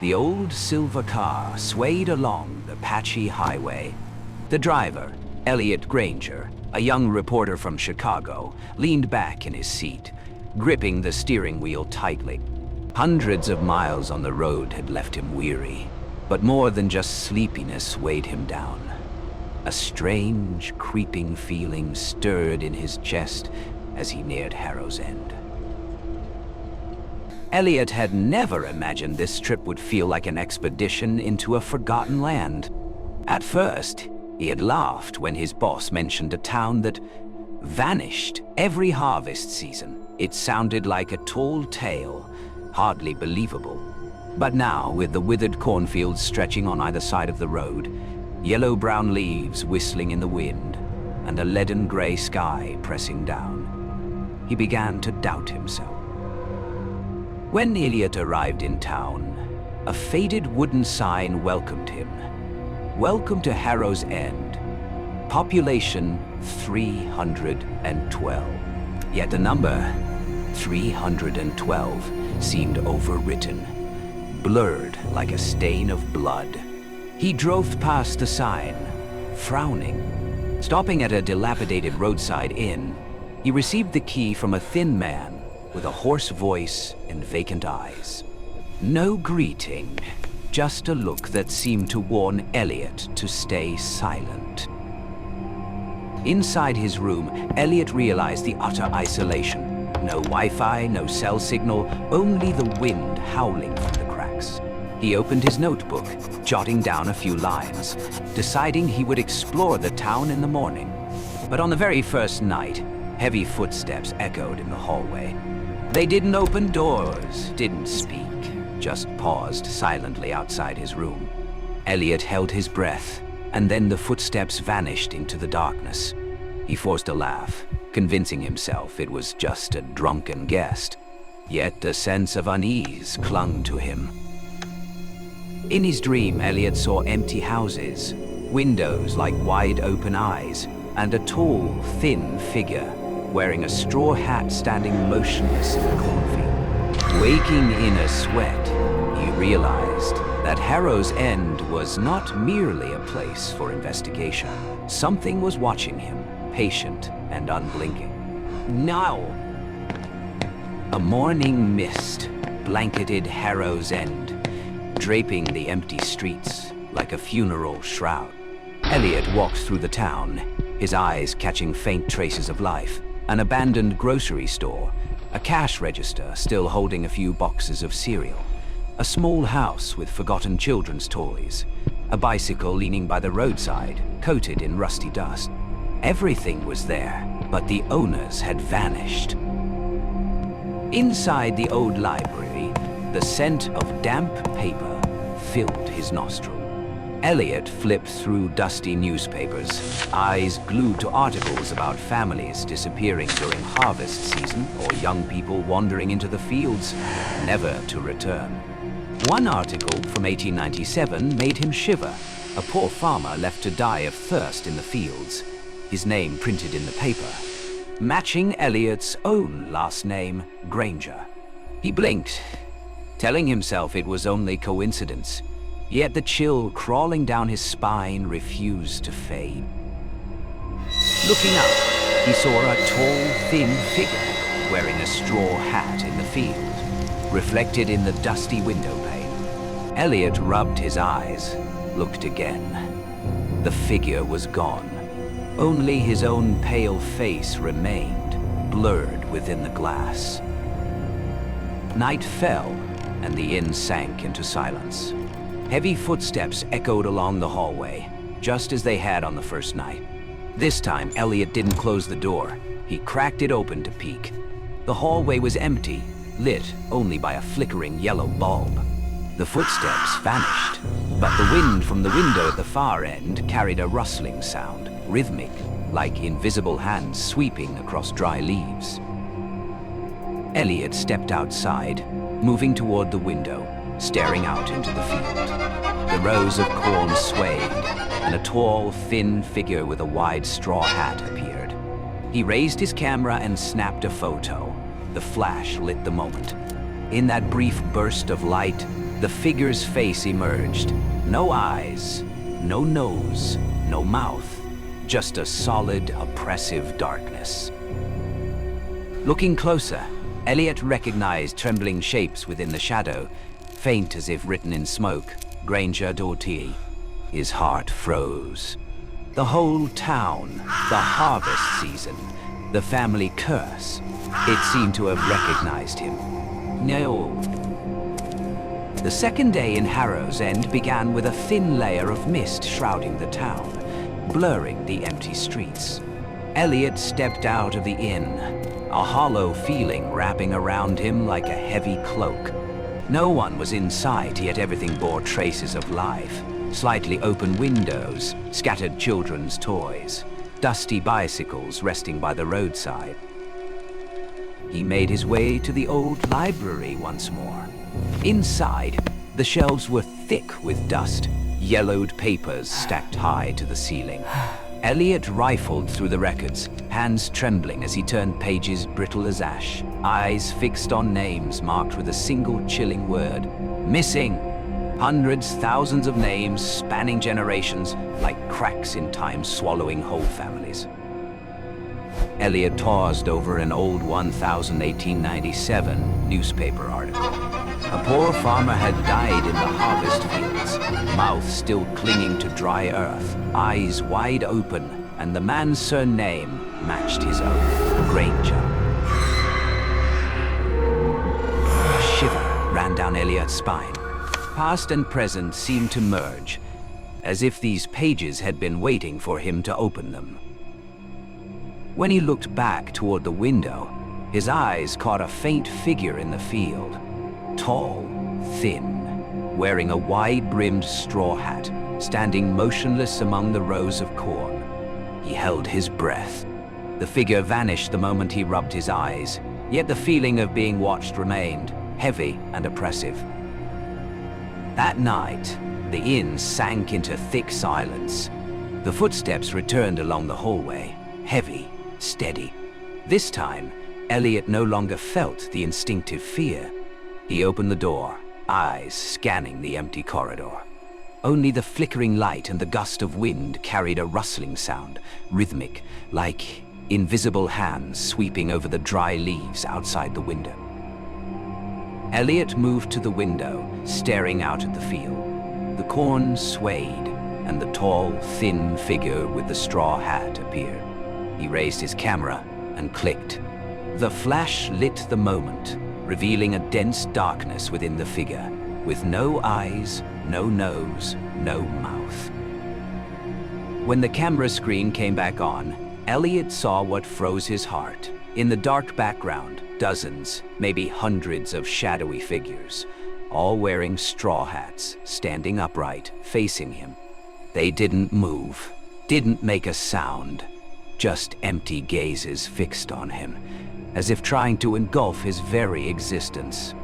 The old silver car swayed along the patchy highway. The driver, Elliot Granger, a young reporter from Chicago, leaned back in his seat, gripping the steering wheel tightly. Hundreds of miles on the road had left him weary, but more than just sleepiness weighed him down. A strange, creeping feeling stirred in his chest as he neared Harrow's End. Elliot had never imagined this trip would feel like an expedition into a forgotten land. At first, he had laughed when his boss mentioned a town that vanished every harvest season. It sounded like a tall tale, hardly believable. But now, with the withered cornfields stretching on either side of the road, yellow-brown leaves whistling in the wind, and a leaden-gray sky pressing down, he began to doubt himself. When Elliot arrived in town, a faded wooden sign welcomed him. Welcome to Harrow's End. Population 312. Yet the number 312 seemed overwritten, blurred like a stain of blood. He drove past the sign, frowning. Stopping at a dilapidated roadside inn, he received the key from a thin man with a hoarse voice and vacant eyes. No greeting, just a look that seemed to warn Elliot to stay silent. Inside his room, Elliot realized the utter isolation. No Wi-Fi, no cell signal, only the wind howling from the cracks. He opened his notebook, jotting down a few lines, deciding he would explore the town in the morning. But on the very first night, heavy footsteps echoed in the hallway. They didn't open doors, didn't speak, just paused silently outside his room. Elliot held his breath, and then the footsteps vanished into the darkness. He forced a laugh, convincing himself it was just a drunken guest. Yet a sense of unease clung to him. In his dream, Elliot saw empty houses, windows like wide open eyes, and a tall, thin figure wearing a straw hat standing motionless in the cornfield. Waking in a sweat, he realized that Harrow's End was not merely a place for investigation. Something was watching him, patient and unblinking. Now! A morning mist blanketed Harrow's End, draping the empty streets like a funeral shroud. Elliot walked through the town, his eyes catching faint traces of life. An abandoned grocery store, a cash register still holding a few boxes of cereal, a small house with forgotten children's toys, a bicycle leaning by the roadside, coated in rusty dust. Everything was there, but the owners had vanished. Inside the old library, the scent of damp paper filled his nostril. Elliot flipped through dusty newspapers, eyes glued to articles about families disappearing during harvest season or young people wandering into the fields, never to return. One article from 1897 made him shiver. A poor farmer left to die of thirst in the fields, his name printed in the paper, matching Elliot's own last name, Granger. He blinked, telling himself it was only coincidence. Yet the chill crawling down his spine refused to fade. Looking up, he saw a tall, thin figure wearing a straw hat in the field, reflected in the dusty window pane. Elliot rubbed his eyes, looked again. The figure was gone. Only his own pale face remained, blurred within the glass. Night fell, and the inn sank into silence. Heavy footsteps echoed along the hallway, just as they had on the first night. This time, Elliot didn't close the door. He cracked it open to peek. The hallway was empty, lit only by a flickering yellow bulb. The footsteps vanished, but the wind from the window at the far end carried a rustling sound, rhythmic, like invisible hands sweeping across dry leaves. Elliot stepped outside, moving toward the window, staring out into the field. The rows of corn swayed, and a tall, thin figure with a wide straw hat appeared. He raised his camera and snapped a photo. The flash lit the moment. In that brief burst of light, The figure's face emerged. No eyes, no nose, no mouth, just a solid, oppressive darkness. Looking closer, Elliot recognized trembling shapes within the shadow, faint as if written in smoke. Granger Doughty. His heart froze. The whole town, the harvest season, the family curse. It seemed to have recognized him. No. The second day in Harrow's End began with a thin layer of mist shrouding the town, blurring the empty streets. Elliot stepped out of the inn, a hollow feeling wrapping around him like a heavy cloak. No one was in sight, yet everything bore traces of life. Slightly open windows, scattered children's toys, dusty bicycles resting by the roadside. He made his way to the old library once more. Inside, the shelves were thick with dust, yellowed papers stacked high to the ceiling. Elliot rifled through the records, hands trembling as he turned pages brittle as ash, eyes fixed on names marked with a single chilling word: missing. Hundreds, thousands of names spanning generations, like cracks in time swallowing whole families. Elliot paused over an old 1897 newspaper article. A poor farmer had died in the harvest fields, mouth still clinging to dry earth, eyes wide open, and the man's surname matched his own, Granger. A shiver ran down Elliot's spine. Past and present seemed to merge, as if these pages had been waiting for him to open them. When he looked back toward the window, his eyes caught a faint figure in the field. Tall, thin, wearing a wide-brimmed straw hat, standing motionless among the rows of corn. He held his breath. The figure vanished the moment he rubbed his eyes, yet the feeling of being watched remained, heavy and oppressive. That night, the inn sank into thick silence. The footsteps returned along the hallway, heavy, steady. This time, Elliot no longer felt the instinctive fear. He opened the door, eyes scanning the empty corridor. Only the flickering light and the gust of wind carried a rustling sound, rhythmic, like invisible hands sweeping over the dry leaves outside the window. Elliot moved to the window, staring out at the field. The corn swayed, and the tall, thin figure with the straw hat appeared. He raised his camera and clicked. The flash lit the moment, revealing a dense darkness within the figure, with no eyes, no nose, no mouth. When the camera screen came back on, Elliot saw what froze his heart. In the dark background, dozens, maybe hundreds of shadowy figures, all wearing straw hats, standing upright, facing him. They didn't move, didn't make a sound, just empty gazes fixed on him, as if trying to engulf his very existence.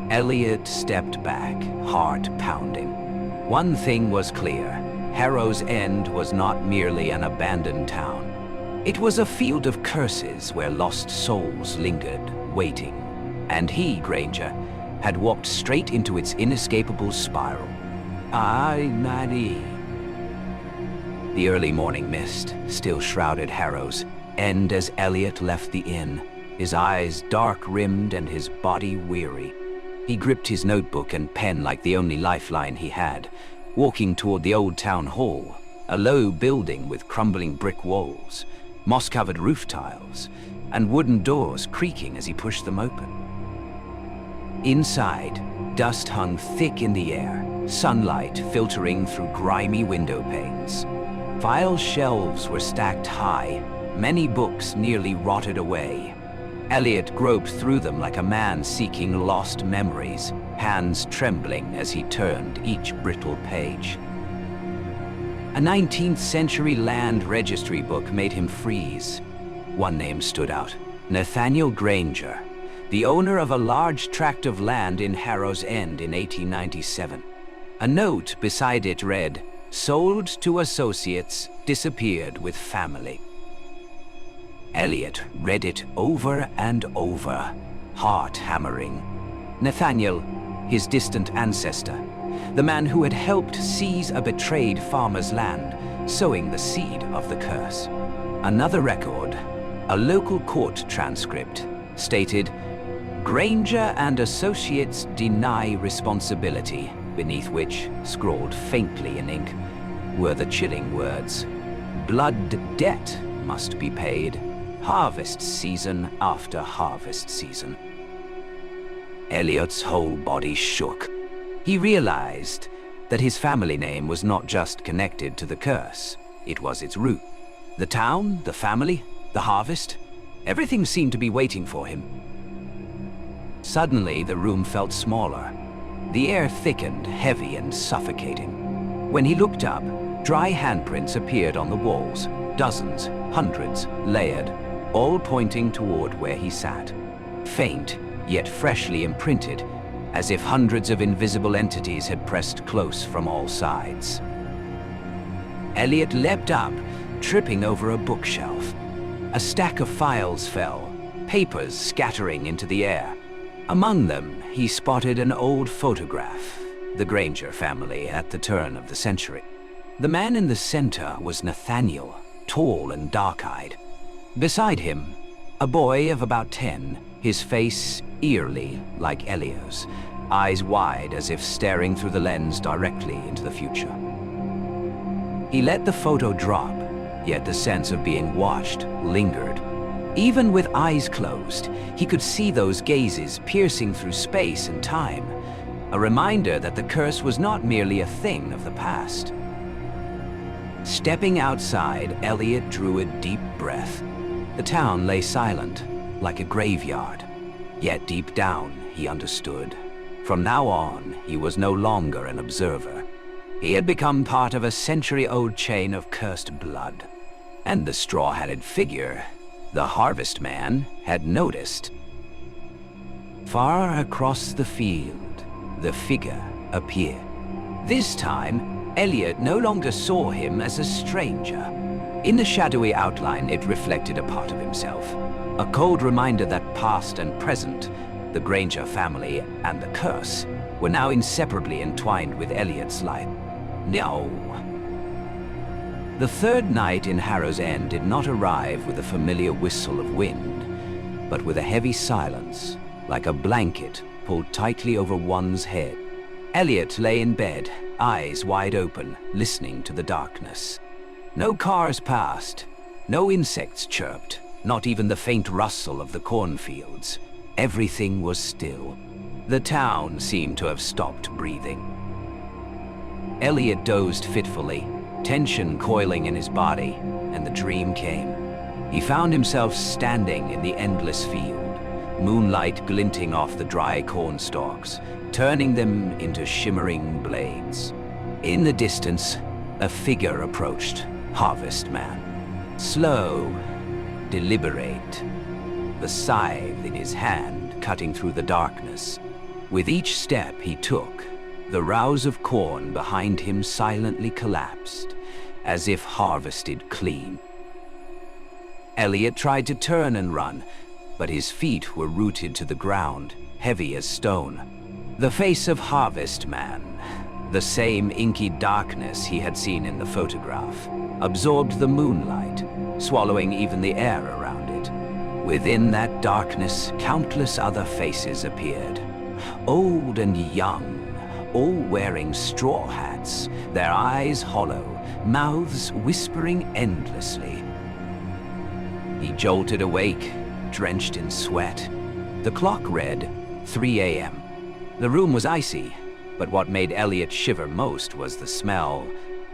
Elliot stepped back, heart pounding. One thing was clear: Harrow's End was not merely an abandoned town. It was a field of curses where lost souls lingered, waiting. And he, Granger, had walked straight into its inescapable spiral. The early morning mist still shrouded Harrow's End as Elliot left the inn, his eyes dark-rimmed and his body weary. He gripped his notebook and pen like the only lifeline he had, walking toward the old town hall, a low building with crumbling brick walls, moss-covered roof tiles, and wooden doors creaking as he pushed them open. Inside, dust hung thick in the air, sunlight filtering through grimy window panes. File shelves were stacked high, many books nearly rotted away. Elliot groped through them like a man seeking lost memories, hands trembling as he turned each brittle page. A 19th century land registry book made him freeze. One name stood out: Nathaniel Granger, the owner of a large tract of land in Harrow's End in 1897. A note beside it read, "Sold to associates, disappeared with family." Elliot read it over and over, heart hammering. Nathaniel, his distant ancestor, the man who had helped seize a betrayed farmer's land, sowing the seed of the curse. Another record, a local court transcript, stated, "Granger and Associates deny responsibility," beneath which, scrawled faintly in ink, were the chilling words, "Blood debt must be paid, harvest season after harvest season." Elliot's whole body shook. He realized that his family name was not just connected to the curse, it was its root. The town, the family, the harvest, everything seemed to be waiting for him. Suddenly, the room felt smaller. The air thickened, heavy and suffocating. When he looked up, dry handprints appeared on the walls, dozens, hundreds, layered, all pointing toward where he sat. Faint, yet freshly imprinted, as if hundreds of invisible entities had pressed close from all sides. Elliot leapt up, tripping over a bookshelf. A stack of files fell, papers scattering into the air. Among them, he spotted an old photograph, the Granger family at the turn of the century. The man in the center was Nathaniel, tall and dark-eyed. Beside him, a boy of about 10, his face eerily like Elio's, eyes wide as if staring through the lens directly into the future. He let the photo drop, yet the sense of being watched lingered. Even with eyes closed, he could see those gazes piercing through space and time, a reminder that the curse was not merely a thing of the past. Stepping outside, Elliot drew a deep breath. The town lay silent, like a graveyard. Yet deep down, he understood. From now on, he was no longer an observer. He had become part of a century-old chain of cursed blood. And the straw-hatted figure, the harvest man, had noticed. Far across the field, the figure appeared. This time, Elliot no longer saw him as a stranger. In the shadowy outline, it reflected a part of himself. A cold reminder that past and present, the Granger family and the curse, were now inseparably entwined with Elliot's life. No. The third night in Harrow's End did not arrive with a familiar whistle of wind, but with a heavy silence, like a blanket pulled tightly over one's head. Elliot lay in bed, eyes wide open, listening to the darkness. No cars passed, no insects chirped, not even the faint rustle of the cornfields. Everything was still. The town seemed to have stopped breathing. Elliot dozed fitfully, tension coiling in his body, and the dream came. He found himself standing in the endless field, moonlight glinting off the dry corn stalks, turning them into shimmering blades. In the distance, a figure approached, Harvest Man. Slow, deliberate, the scythe in his hand cutting through the darkness. With each step he took, the rows of corn behind him silently collapsed, as if harvested clean. Elliot tried to turn and run, but his feet were rooted to the ground, heavy as stone. The face of Harvest Man, the same inky darkness he had seen in the photograph, absorbed the moonlight, swallowing even the air around it. Within that darkness, countless other faces appeared, old and young, all wearing straw hats, their eyes hollow, mouths whispering endlessly. He jolted awake, drenched in sweat. The clock read 3 a.m. The room was icy, but what made Elliot shiver most was the smell,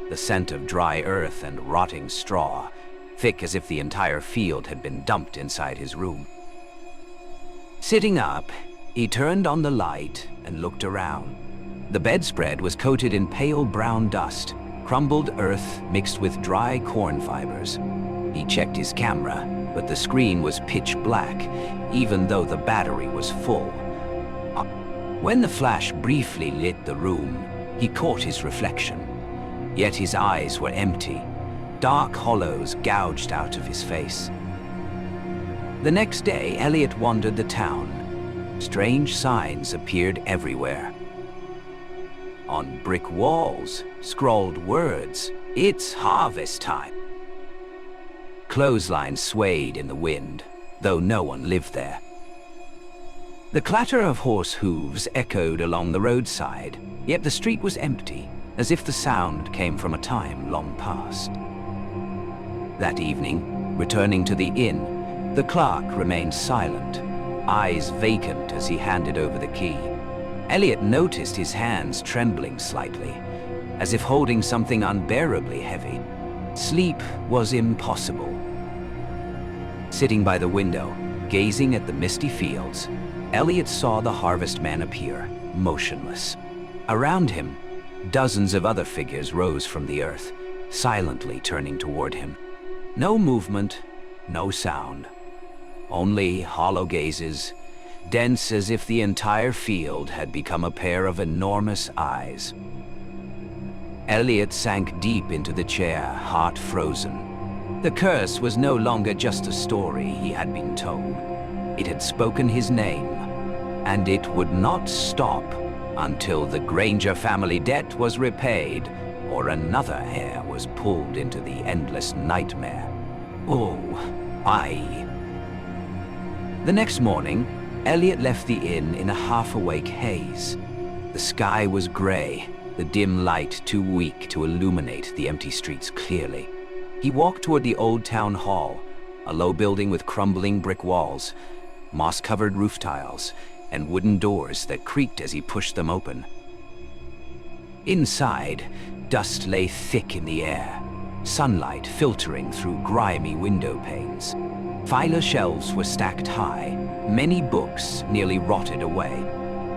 the scent of dry earth and rotting straw, thick as if the entire field had been dumped inside his room. Sitting up, he turned on the light and looked around. The bedspread was coated in pale brown dust, crumbled earth mixed with dry corn fibers. He checked his camera, but the screen was pitch black, even though the battery was full. When the flash briefly lit the room, he caught his reflection. Yet his eyes were empty, dark hollows gouged out of his face. The next day, Elliot wandered the town. Strange signs appeared everywhere. On brick walls, scrawled words, "It's harvest time." Clotheslines swayed in the wind, though no one lived there. The clatter of horse hooves echoed along the roadside, yet the street was empty, as if the sound came from a time long past. That evening, returning to the inn, the clerk remained silent, eyes vacant as he handed over the key. Elliot noticed his hands trembling slightly, as if holding something unbearably heavy. Sleep was impossible. Sitting by the window, gazing at the misty fields, Elliot saw the harvestman appear, motionless. Around him, dozens of other figures rose from the earth, silently turning toward him. No movement, no sound. Only hollow gazes, dense as if the entire field had become a pair of enormous eyes. Elliot sank deep into the chair, heart frozen. The curse was no longer just a story he had been told. It had spoken his name, and it would not stop until the Granger family debt was repaid or another heir was pulled into the endless nightmare. Oh, aye. The next morning, Elliot left the inn in a half-awake haze. The sky was gray, the dim light too weak to illuminate the empty streets clearly. He walked toward the old town hall, a low building with crumbling brick walls, moss-covered roof tiles, and wooden doors that creaked as he pushed them open. Inside, dust lay thick in the air, sunlight filtering through grimy window panes. Filer shelves were stacked high, many books nearly rotted away.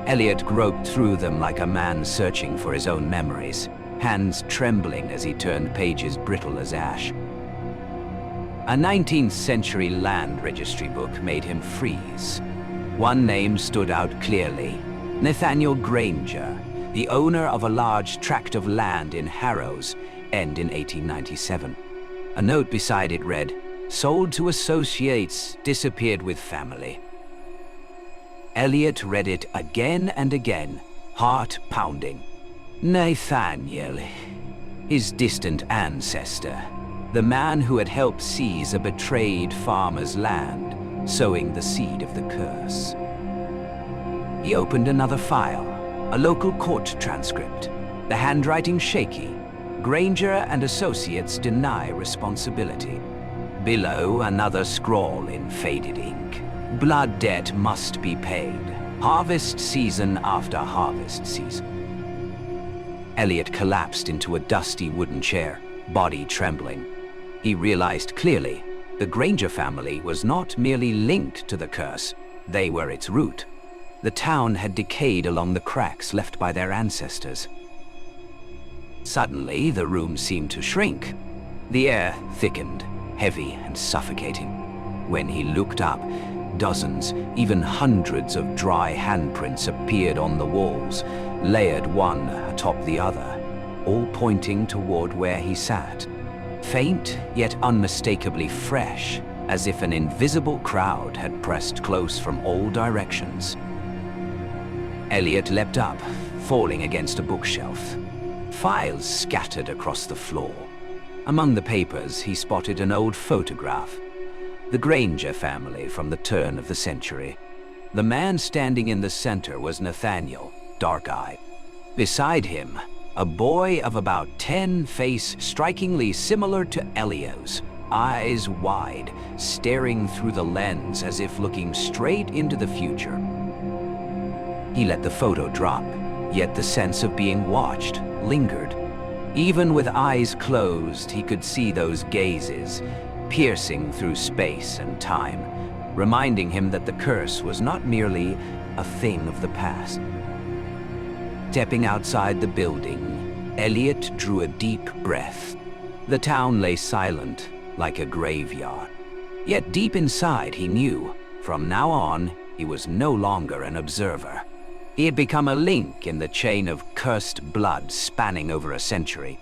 Elliot groped through them like a man searching for his own memories, hands trembling as he turned pages brittle as ash. A 19th century land registry book made him freeze. One name stood out clearly: Nathaniel Granger, the owner of a large tract of land in Harrow's End in 1897. A note beside it read, "Sold to associates, disappeared with family." Elliot read it again and again, heart pounding. Nathaniel, his distant ancestor, the man who had helped seize a betrayed farmer's land, sowing the seed of the curse. He opened another file, a local court transcript, the handwriting shaky. Granger and associates deny responsibility. Below, another scrawl in faded ink. Blood debt must be paid. Harvest season after harvest season. Elliot collapsed into a dusty wooden chair, body trembling. He realized clearly, the Granger family was not merely linked to the curse, they were its root. The town had decayed along the cracks left by their ancestors. Suddenly, the room seemed to shrink. The air thickened, heavy and suffocating. When he looked up, dozens, even hundreds of dry handprints appeared on the walls, layered one atop the other, all pointing toward where he sat. Faint, yet unmistakably fresh, as if an invisible crowd had pressed close from all directions. Elliot leapt up, falling against a bookshelf. Files scattered across the floor. Among the papers, he spotted an old photograph. The Granger family from the turn of the century. The man standing in the center was Nathaniel, dark-eyed. Beside him, a boy of about 10, face strikingly similar to Elio's, eyes wide, staring through the lens as if looking straight into the future. He let the photo drop, yet the sense of being watched lingered. Even with eyes closed, he could see those gazes, piercing through space and time, reminding him that the curse was not merely a thing of the past. Stepping outside the building, Elliot drew a deep breath. The town lay silent, like a graveyard. Yet deep inside, he knew, from now on, he was no longer an observer. He had become a link in the chain of cursed blood spanning over a century.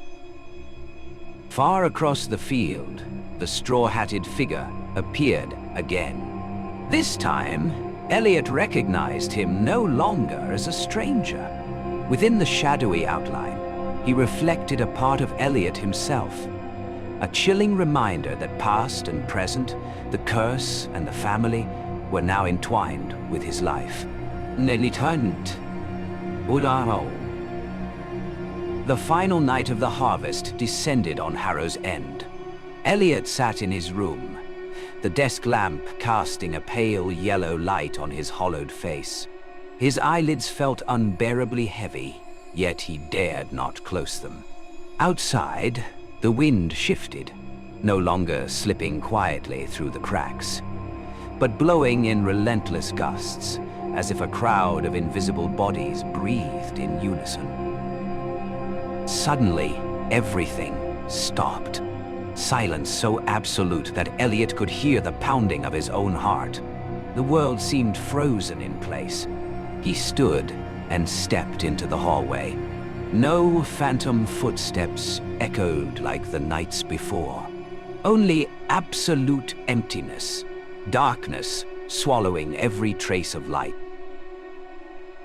Far across the field, the straw-hatted figure appeared again. This time, Elliot recognized him no longer as a stranger. Within the shadowy outline, he reflected a part of Elliot himself. A chilling reminder that past and present, the curse and the family, were now entwined with his life. Nelitant. Udaro. The final night of the harvest descended on Harrow's End. Elliot sat in his room, the desk lamp casting a pale yellow light on his hollowed face. His eyelids felt unbearably heavy, yet he dared not close them. Outside, the wind shifted, no longer slipping quietly through the cracks, but blowing in relentless gusts, as if a crowd of invisible bodies breathed in unison. Suddenly, everything stopped. Silence so absolute that Elliot could hear the pounding of his own heart. The world seemed frozen in place. He stood and stepped into the hallway. No phantom footsteps echoed like the nights before. Only absolute emptiness, darkness swallowing every trace of light.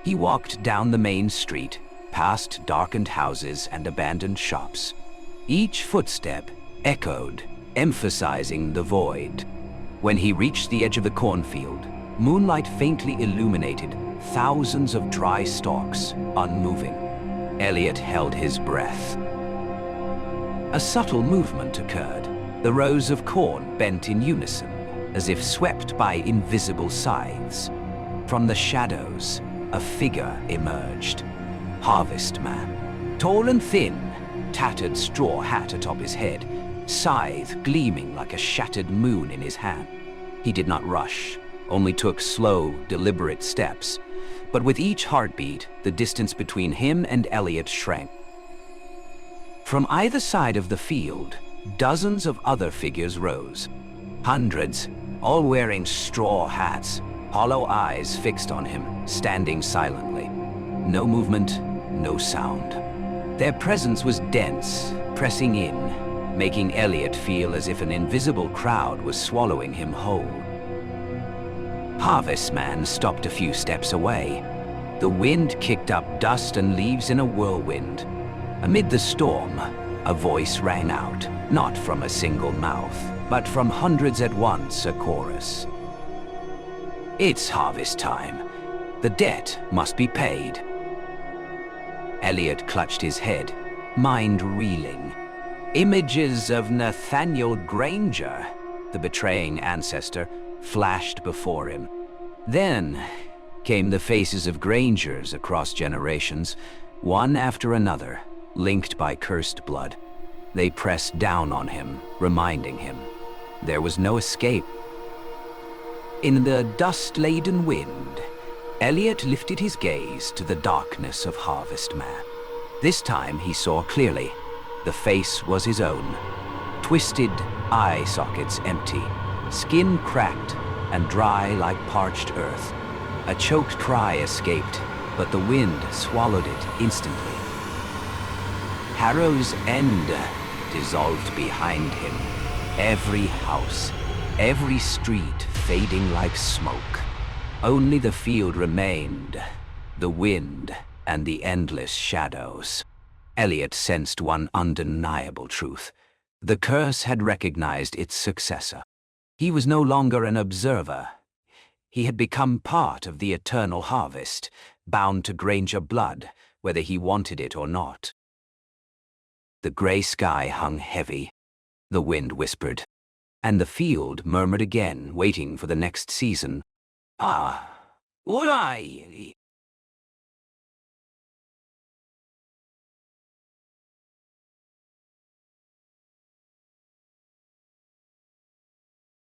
He walked down the main street, past darkened houses and abandoned shops. Each footstep echoed, emphasizing the void. When he reached the edge of the cornfield, moonlight faintly illuminated thousands of dry stalks, unmoving. Elliot held his breath. A subtle movement occurred. The rows of corn bent in unison, as if swept by invisible scythes. From the shadows, a figure emerged. Harvest Man. Tall and thin, tattered straw hat atop his head, scythe gleaming like a shattered moon in his hand. He did not rush, only took slow, deliberate steps. But with each heartbeat, the distance between him and Elliot shrank. From either side of the field, dozens of other figures rose. Hundreds, all wearing straw hats, hollow eyes fixed on him, standing silently. No movement, no sound. Their presence was dense, pressing in, making Elliot feel as if an invisible crowd was swallowing him whole. Harvest Man stopped a few steps away. The wind kicked up dust and leaves in a whirlwind. Amid the storm, a voice rang out, not from a single mouth, but from hundreds at once, a chorus. It's harvest time. The debt must be paid. Elliot clutched his head, mind reeling. Images of Nathaniel Granger, the betraying ancestor, flashed before him. Then came the faces of Grangers across generations, one after another, linked by cursed blood. They pressed down on him, reminding him there was no escape. In the dust-laden wind, Elliot lifted his gaze to the darkness of Harvest Man. This time he saw clearly. The face was his own. Twisted eye sockets empty, skin cracked and dry like parched earth. A choked cry escaped, but the wind swallowed it instantly. Harrow's End dissolved behind him. Every house, every street fading like smoke. Only the field remained, the wind, and the endless shadows. Elliot sensed one undeniable truth. The curse had recognized its successor. He was no longer an observer. He had become part of the eternal harvest, bound to Granger blood, whether he wanted it or not. The gray sky hung heavy. The wind whispered, and the field murmured again, waiting for the next season. Ah, would I?